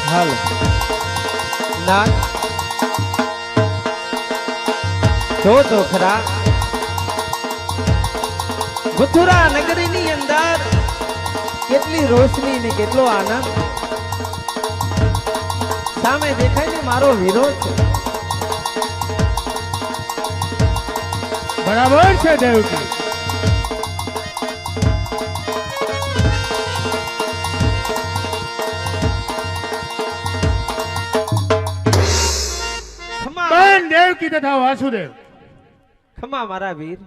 હાલ ના જો તો ખરા મથુરા નગરીની અંદર કેટલી રોશની ને કેટલો આનંદ સામે દેખાય ને મારો વિરોધ છે. બરાબર છે દેવકી. દેવકી તથા વાસુદેવ ખમા મારા વીર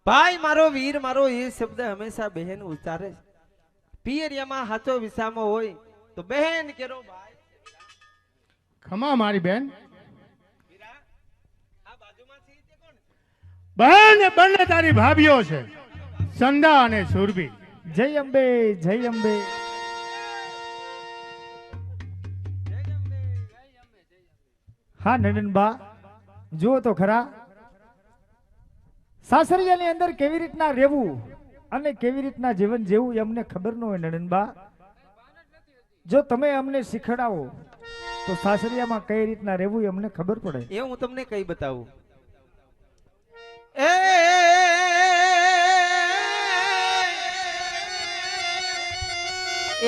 ભાઈ મારો વીર મારો એ શબ્દ હંમેશા બહેન ઉચ્ચારે છે. પિયરિયામાં હાચો વિસામો હોય તો બહેન કેરો ભાઈ. ખમા મારી બેન. બહેન બંને તારી ભાભીઓ છે સંધા અને સુરભી. જય અંબે જય અંબે. હા નંદનબા જુઓ તો ખરા સાસરિયાની અંદર કેવી રીતના રહેવું અને કેવી રીતના જીવન જીવવું અમને ખબર ન હોય નંદનબા. જો તમે અમને શીખડાવો તો સાસરિયામાં કઈ રીતના રહેવું એ અમને ખબર પડે. એ હું તમને કઈ બતાવું.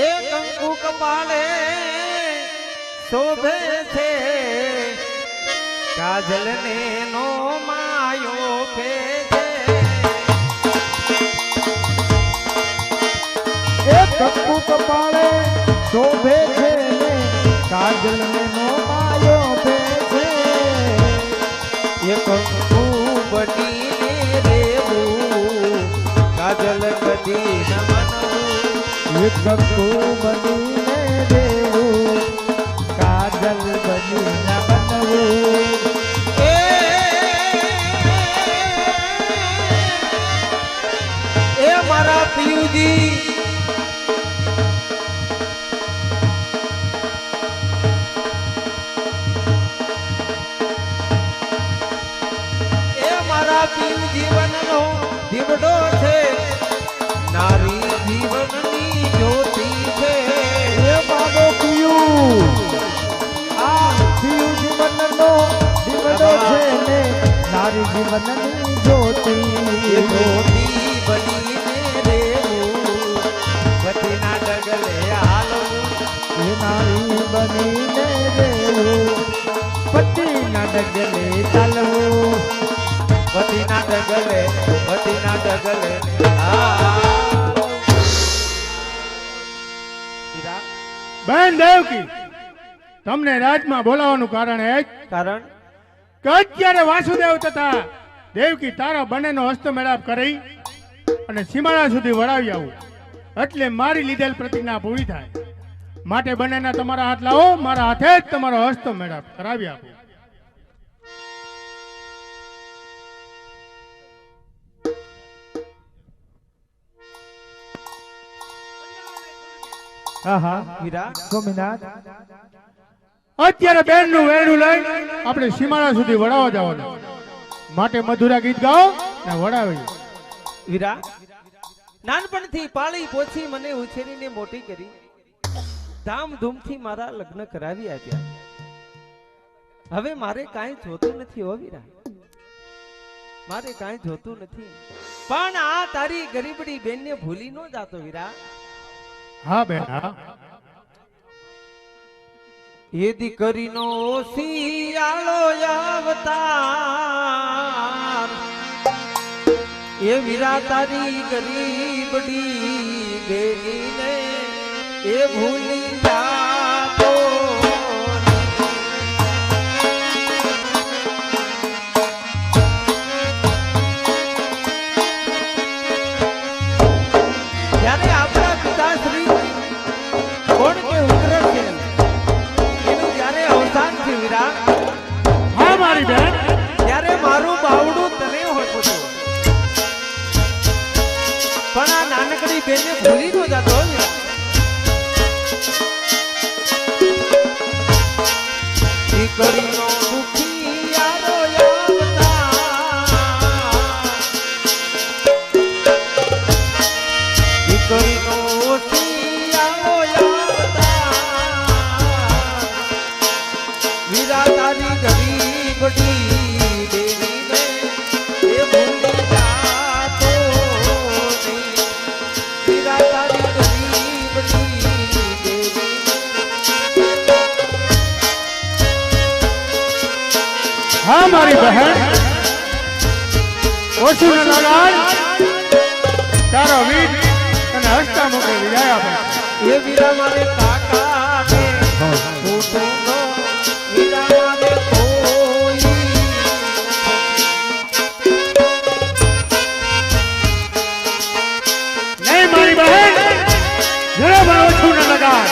એ કંકુ કપાળે શોભે છે કાજલ ને નો માયો પે છે. એ કંકુ કપાળે શોભે છે ને કાજલ ને નો માયો પે છે. એ કંકુ બનીને રેવું કાજલ બની ન બનવું. એ કંકુ બનીને રહેવું કાજલ બની ન બનવું. એ મારા પિયુજી જીવનનો દીવડો છે નારી જીવનની જ્યોતિ છે. એ મારો પિયુ આ પિયુ જીવનનો દીવડો છે ને નારી જીવનની જ્યોતિ. એ જ્યોતિ બનીને રેવું પતિના ડગલે હાલવું. એ નારી બનીને રહેવું પતિના ડગલે ચાલવું. પતિના ડગલે બેન દેવકી તમને રાજમાં બોલાવવાનું કારણ એક કારણ કે અત્યારે વાસુદેવ તથા દેવકી તારા બંનેનો હસ્તમેળાપ કરી અને સીમાડા સુધી વળાવી આવું એટલે મારી લીધેલ પ્રતિજ્ઞા પૂરી થાય. માટે બંનેના તમારા હાથ લાવો, મારા હાથે જ તમારો હસ્તમેળાપ કરાવી આપો. સ્વામિનાથ અત્યારે બેન નું વેણું લઈ આપણે સીમાડા સુધી વડાવવા જવાનું માટે મધુરા ગીત ગાઓ ને વડાવી. વીરા નાનપણથી પાળી પોછી મને ઉછેરીને મોટી કરી ધામધૂમથી મારા લગ્ન કરાવી આપ્યા. હવે મારે કાંઈ જોતું નથી હો વીરા, મારે કાંઈ જોતું નથી. પણ આ તારી ગરીબડી બેનને ભૂલી ન જાતો વીરા. હા બેન હા. એ દીકરીનો શિયાળો અવતાર એ વીરા તારી ગરીબડી બેનીને એ ભૂલી જાતો. જ્યારે આપણા પિતાશ્રી કોણ કે ઉગ્ર છે એનું જ્યારે અવસાન છે વીરા, હા મારી બેન. ત્યારે મારું બાવડું તને હોતું હતું. પણ આ નાનકડી બેનને ભૂલી ન જાતો હો વીરા. દીકરીનો દુખિયારો દીકરીનો વીરા તારી ગરીબડી દેવીને એ ભૂલી જાતો નહીં. વીરા તારી ગરીબડી દેવીને. હા મારી બહેન ઓછું ન લગાડ તારો વીર અને હસતા મુખે વિદાય આપે. એ વીરા મારે કાકા ને કુટુંબો વીરા મારે કોઈ નહીં મારી બહેન જરા પણ ઓછું ન લગાડ.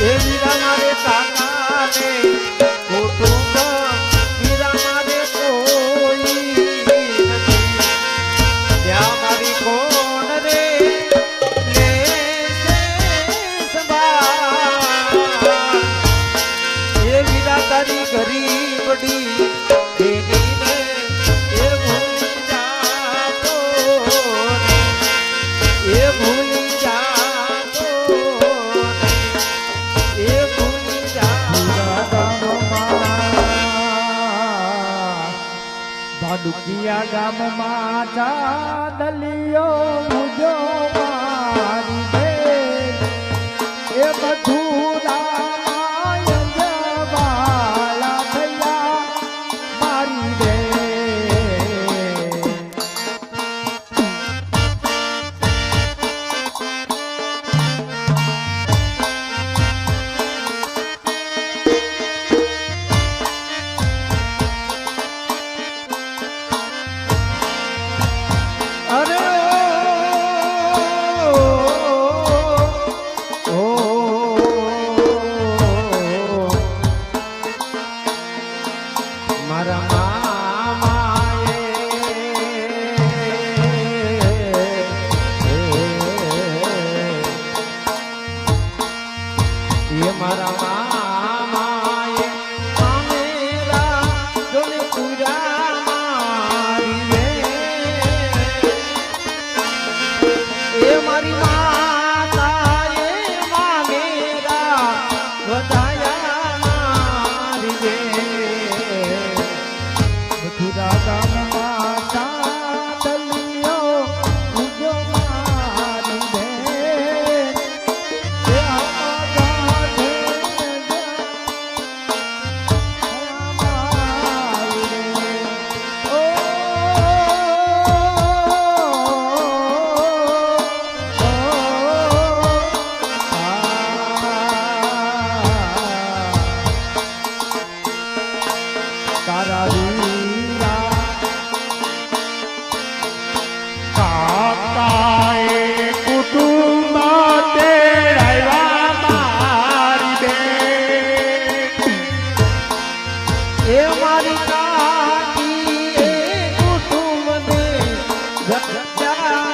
એ વીરા મારે કાકા ને કુટુંબ વીરા મારે કોઈ નથી. ત્યાં મારી કોણ રે લેશે સંભાળ. એ વીરા તારી ગરીબડી બેનીને એ ભૂલી જાતો નહીં. એ ભૂલી જાતો નહીં. એ ભૂલી જાતો. ભાડુકિયા ગામમાં ચાંદલિયો મુજો મારી બેન એ મથુરામાં યજવાળા થયા મારી બેન. અરે ઓ મારા મામાએ એ મારા મામાએ મામેરા જોને પૂરા મારી બેન. એ મારી માતા એ મામેરા વધાયા મારી બેન. મથુરા ગામમાં ચાંદલિયો મુજો મારી બેન એ આગાઢે મારી બેન. ઓ તારા વીરા કાકાએ કુટુંબ તેડાવ્યા મારી બેન. એ મારી કાકી એ કુટુંબને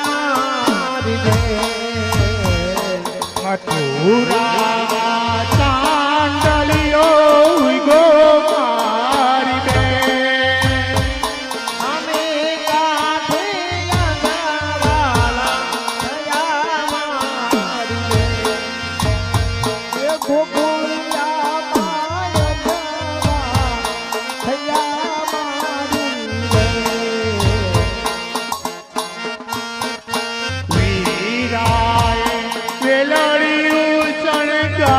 મારી બેન. મથુરામાં ચાંદલિયો ઉગો મારી બેન. અમે કાંઠે યાદાવાળા થયા મારી બેન. એ ગોકુળિયામાં યજવા થયા મારી બેન. વીરાએ વેલડિયું શણગાર્યું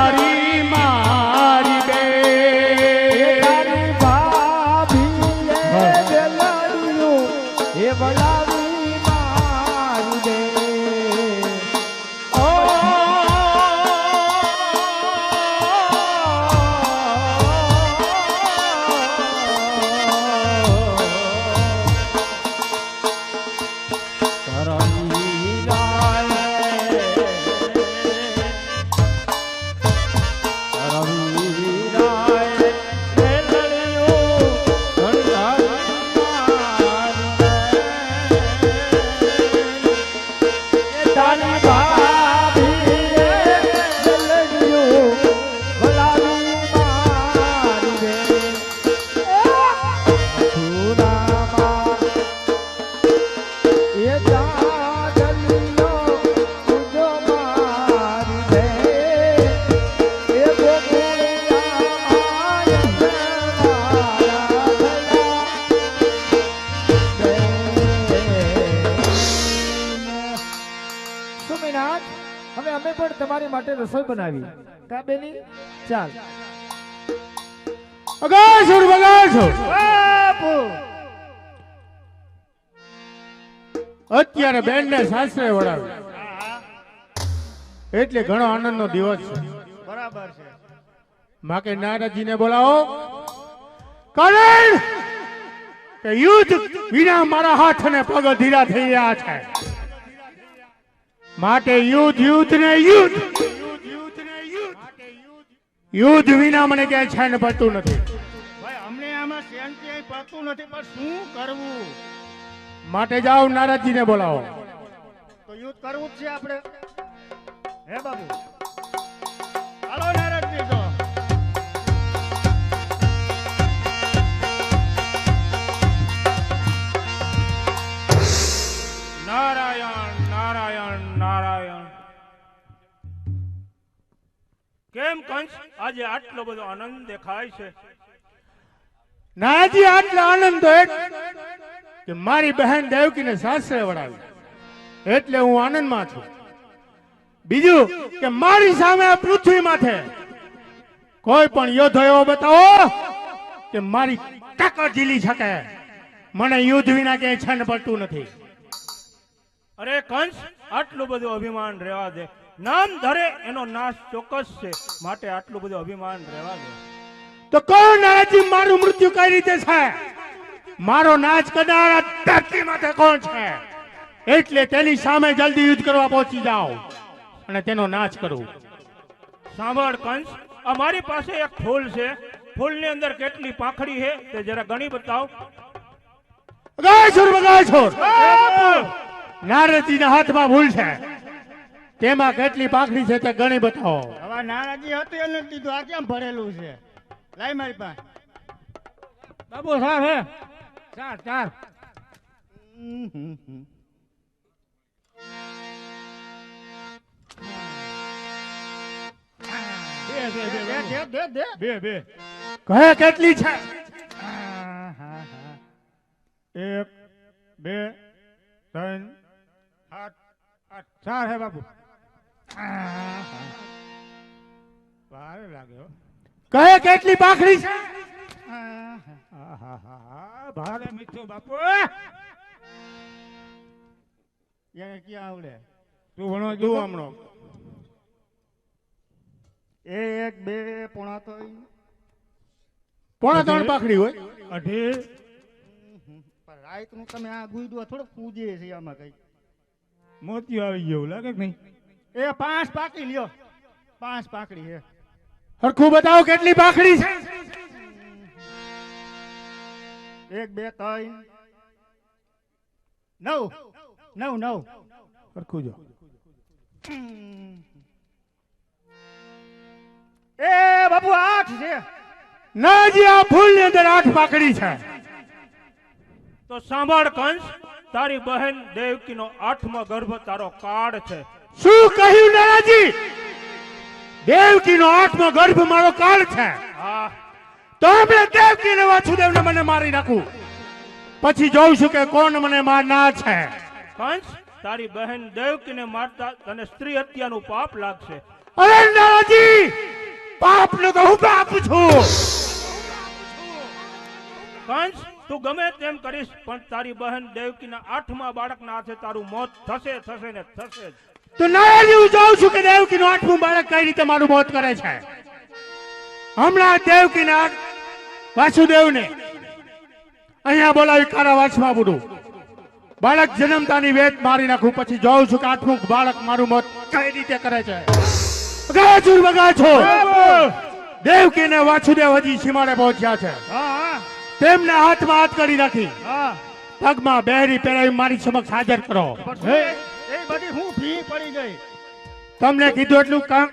માટે રસોઈ બનાવી. કા બેની? ચાલ. બગાસુર બગાસુર બાપુ અત્યારે બેન ને સાસરે વળાવ્યું એટલે ઘણો આનંદનો દિવસ છે. બરાબર છે. માકે નારદજીને બોલાવો. કારણ કે યુદ્ધ વિના મારા હાથ અને પગ અધીરા થઈ રહ્યા છે. માટે યુદ્ધ ને યુદ્ધ યુદ્ધ વિના મને ક્યાંય છાન પડતું નથી. ભાઈ અમને આમાં શાંતિ પડતું નથી, પણ શું કરવું? માટે જાઓ નારદજીને બોલાવો. તો યુદ્ધ કરવું જ છે આપણે. હે બાબુ, હાલો નારદજી તો. નારાયણ નારાયણ નારાયણ. કેમ કંસ આજે આટલો બધો આનંદ દેખાય છે? નાજી આટલો આનંદ તો કે મારી બહેન દેવકીને સાસરે વળાવી એટલે હું આનંદમાં છું. બીજું કે મારી સામે આ પૃથ્વી માથે કોઈ પણ યોદ્ધો એવો બતાવો કે મારી તાકાત ઝીલી શકે. મને યુદ્ધ વિના ક્યાંય છન પડતું નથી. અરે કંસ, આટલું બધું અભિમાન રહેવા દે. નામ ધરે એનો નાશ ચોક્કસ છે, માટે આટલું બધું અભિમાન રહેવા દે. તો કોણ નારાજી મારું મૃત્યુ કઈ રીતે છે? મારો નાચ કરનારા ધરતી માથે કોણ છે? એટલે તેની સામે જલ્દી યુદ્ધ કરવા પહોંચી જાઓ અને તેનો નાચ કરું. સાંભળ કંસ, અમારી પાસે એક ફૂલ છે. ફૂલની અંદર કેટલી પાંખડી છે તે જરા ગણી બતાવ. બગાસુર બગાસુર નારદજીના હાથમાં ભૂલ છે, તેમાં કેટલી પાંખડી છે તે ગણી બતાવો. હવે નારાજી હતું એને દીધું, આ કેમ ભરેલું છે? લાઈ મારી પાસે. બાબુ સાહેબ હે ચાર ચાર. દે દે. કહે કેટલી છે? 1 2 3 7 8 4 હે બાબુ. ભારે લાગે હો. કહે કેટલી પાંખડી છે? ભારે મીઠું બાપુ. એને ક્યાં આવડે? તું ભણો તું હમણો 1 2 પોણા 3 પોણા 3 પાંખડી હોય. 2.5. રાત નું તમે આ ગુઈડો થોડો પૂજે છે આમાં કઈ મોતિયો આવી ગયો લાગે કે નહીં? એ 5 પાકી લ્યો. 5 પાકડી હે. હરખું બતાવો કેટલી પાંખડી છે? 1 2 3 9 9 9. હરખું જો. એ બાબુ 8 છે. નાજી આ ફૂલની અંદર 8 પાંખડી છે. તો સાંભળ કંસ, તારી બહેન દેવકીનો 8મો ગર્ભ તારો કાળ છે. શું કહ્યું નારાજી? દેવકીનો 8મો ગર્ભ મારો કાળ છે. હા, તો હમણાં દેવકીને વાસુદેવને મને મારી નાખું, પછી જોઉં છું કે કોણ મને મારનાર છે. કંસ, તારી બહેન દેવકીને મારતા તને સ્ત્રી હત્યાનું પાપ લાગશે. અરે નારાજી, પાપનો તો હું પાપ છું. કંસ, તું ગમે તેમ કરીશ પણ તારી બહેન દેવકીના 8મા બાળકના હાથે તારું મોત થશે થશે ને થશે જ. તો નારાજી હું જોઉં છું કે દેવકીનું 8મું બાળક કઈ રીતે મારું મોત કરે છે. હમણાં દેવકીના વાસુદેવને અહીંયા બોલાવી કારાવાસમાં પૂરું. બાળક જન્મતાની વેત મારી નાખું, પછી જોઉં છું કે 8મું બાળક મારું મોત કઈ રીતે કરે છે. બગાસુર બગાસુર દેવકી ને વાસુદેવ હજી સીમાડે પહોંચ્યા છે. તેમને હાથમાં હાથ કરી નાખી, પગમાં બેહરી પહેરાવી મારી સમક્ષ હાજર કરો. એ બધી હું ભી પડી ગઈ. તમને કીધું એટલું કામ.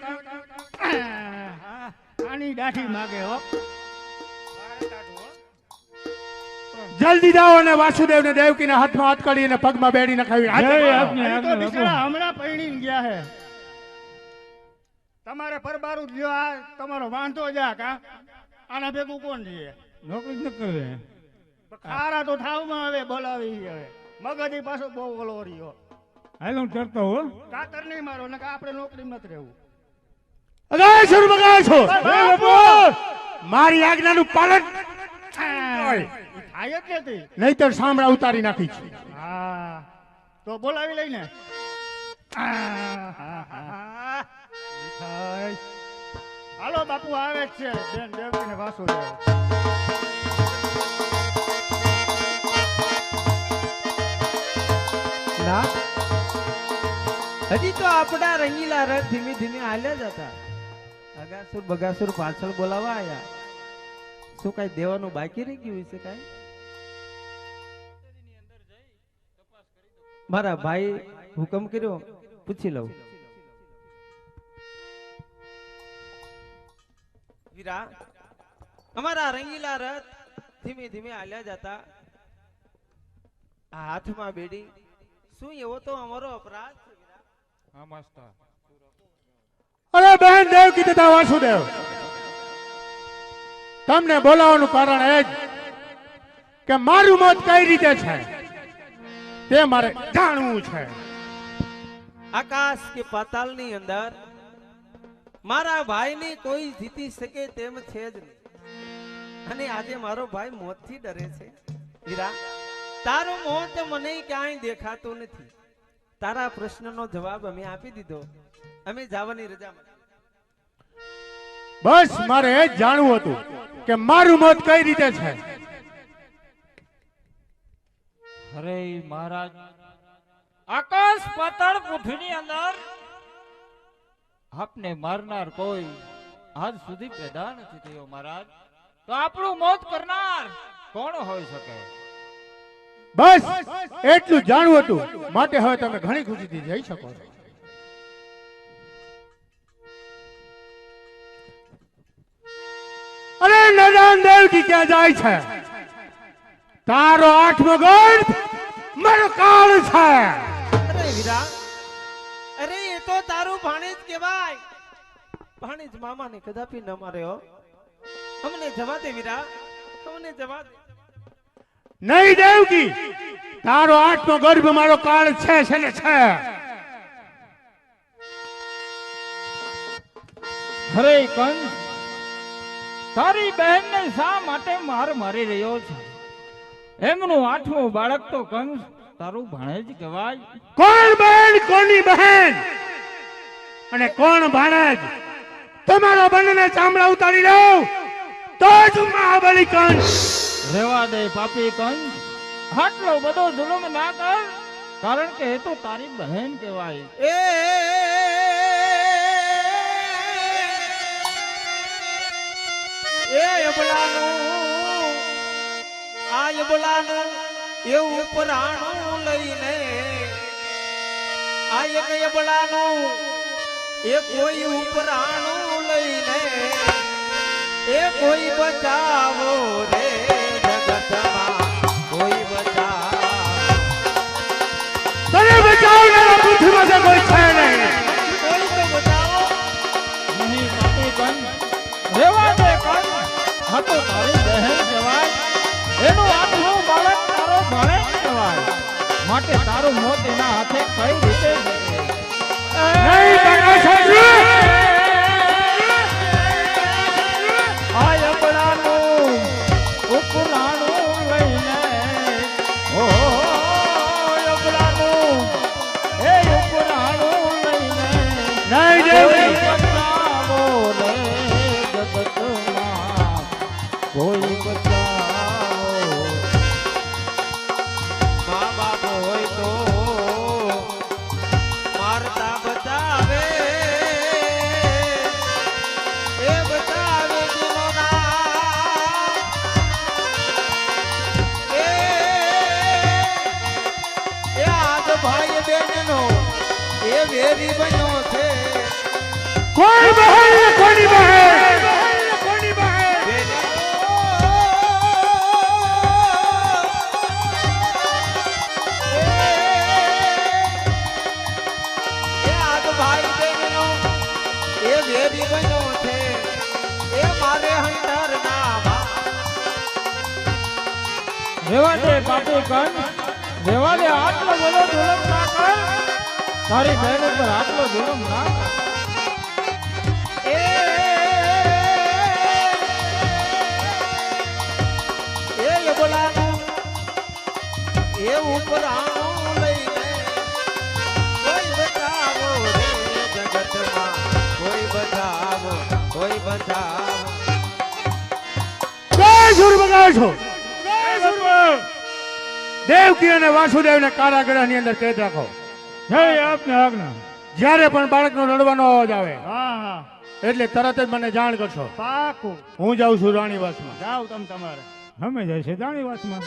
આની દાઢી માગે હો. જલ્દી જાઓ અને વાસુદેવ ને દેવકી ના હાથમાં હાથ કરી અને પગમાં બેડી નખાવી હાજર કરો. હજી તો બિચારા હમણાં પૈણી ગયા હે. તમારે પરબારું જો આ તમારો વાંધો જા કા આના ભેગું કોણ છે? નોકરી ન કરે. ખારા તો થાવમાં હવે બોલાવી હવે મગજી પાછો બહુ ઓલો રહ્યો. હાલ હું ચડતો હો. કાતર નહીં મારો ને આપણે નોકરી નથી રહેવું. અગાસુર બગાસુર મારી આજ્ઞાનું પાલન થાય જ નથી. નહીતર સાંભળા ઉતારી નાખી છે. હા તો બોલાવી લઈને હાલો બાપુ આવે જ છે બેન દેવકીને વાસુદેવ. ના હજી તો આપણા રંગીલા રથ ધીમે ધીમે હાલ્યા જ હતા. અગાસુર બગાસુર પાછળ બોલાવા આયા. શું કઈ દેવાનું બાકી રહી ગયું છે કઈ? મારા ભાઈ હુકમ કર્યો, પૂછી લઉં. વીરા, અમારા રંગીલા રથ ધીમે ધીમે હાલ્યા જતા. આ હાથમાં બેડી, શું એવો તો અમારો અપરાધ છે વીરા? અરે બહેન દેવકી તથા વાસુદેવ, તમને બોલાવવાનું કારણ એ જ કે મારું મોત કઈ રીતે છે તે મારે જાણવું છે. આકાશ કે પાતાળની અંદર મારા ભાઈને કોઈ જીતી શકે તેમ છે જ નહીં. અને આજે મારો ભાઈ મોતથી ડરે છે. વીરા, તારું મોત મને ક્યાંય દેખાતું નથી. તારા પ્રશ્નનો જવાબ અમે આપી દીધો. અમે જવાની રજા માંગી. બસ મારે એ જ જાણવું હતું કે મારું મોત કઈ રીતે છે. અરે મહારાજ, આકાશ પાતાળ પૃથ્વીની અંદર આપને મારનાર કોઈ આજ સુધી પેદા નથી થયો મહારાજ. તો આપણું મોત કરનાર કોણ હોઈ શકે? બસ એટલું જાણવું હતું, માટે હવે તમે ઘણી ખુશીથી જઈ શકો છો. અરે નદાન દેવકી ક્યાં જાય છે? તારો 8મો ગઢ મારો કાળ છે. અરે વીરા, અરે એ તો તારું ભાણેજ કહેવાય. ભાણેજ મામાને કદાપી ન માર્યો. અમને જવા દે વીરા, અમને જવા દે. નહીં દેવકી, તારો 8મો ગર્ભ મારો કાળ છે ને છે. અરે કંસ, તારી બહેનને શા માટે માર મારી રહ્યો છે? એમનું 8મું બાળક તો કંસ તારું ભાણેજ કહેવાય. કોણ બહેન, કોની બહેન અને કોણ ભાણેજ? તમારા બંનેને ચામડા ઉતારી લઉં તો જ મહાબલી કંસ. રેવા દે પાપી કંસ, આટલો બધો જુલમ ના કર, કારણ કે એ તો તારી બહેન કહેવાય. એ અબલાનું એવું પરાણું લઈને આ એક અબલાનું એ કોઈ ઉપરાણું લઈને એ કોઈ બચાવો રે જગતમાં, કોઈ બચાવો. તને બચાવનારા પૃથ્વીમાં તો કોઈ છે નહીં. કોઈ તો બચાવો. નહીં પાપી કંસ, રેવા દે કંસ, આ તો તારી બહેન કહેવાય. એનું 8મું બાળક તારો ભાણેજ કહેવાય. માટે તારું મોત એના હાથે કઈ રીતે થશે? નહીં બગાસુર. આ અબળાનું ઉપરાણું લઈને, ઓ અબળાનું એ ઉપરાણું લઈને, નહીં દેવકી, બચાવો રે જગતમાં, કોઈ બચાવો. મા બાપ હોય તો મારતા બચાવે, એ બચાવે દિલોના. એ આજ ભાઈ બહેનનો એ વેરી બન્યો છે. કોઈ બહેન ને કોની બહેન, કોની બહેન. એ આજ ભાઈ બહેનનો એ વેરી બન્યો છે. એ મારે હંટર ના રેવા દે પાપી કંસ, રેવા દે. આટલો બધો જુલમ ના કર, તારી બહેન ઉપર આટલો જુલમ ના કર. એ દેવ ઉપર આણું લઈને કોઈ બચાવો રે જગતમાં, કોઈ બચાવો, કોઈ બચાવો. જય સુર બગાડ છો. દેવકી અને વાસુદેવને કારાગૃહની અંદર કેદ રાખો. જય આપને આજ્ઞા. જ્યારે પણ બાળકનો રડવાનો અવાજ આવે હા હા એટલે તરત જ મને જાણ કરશો. પાકું. હું જાઉં છું રાણીવાસમાં. જાઓ તમે તમારે. અમે જાય છે દાણીવાસમાં.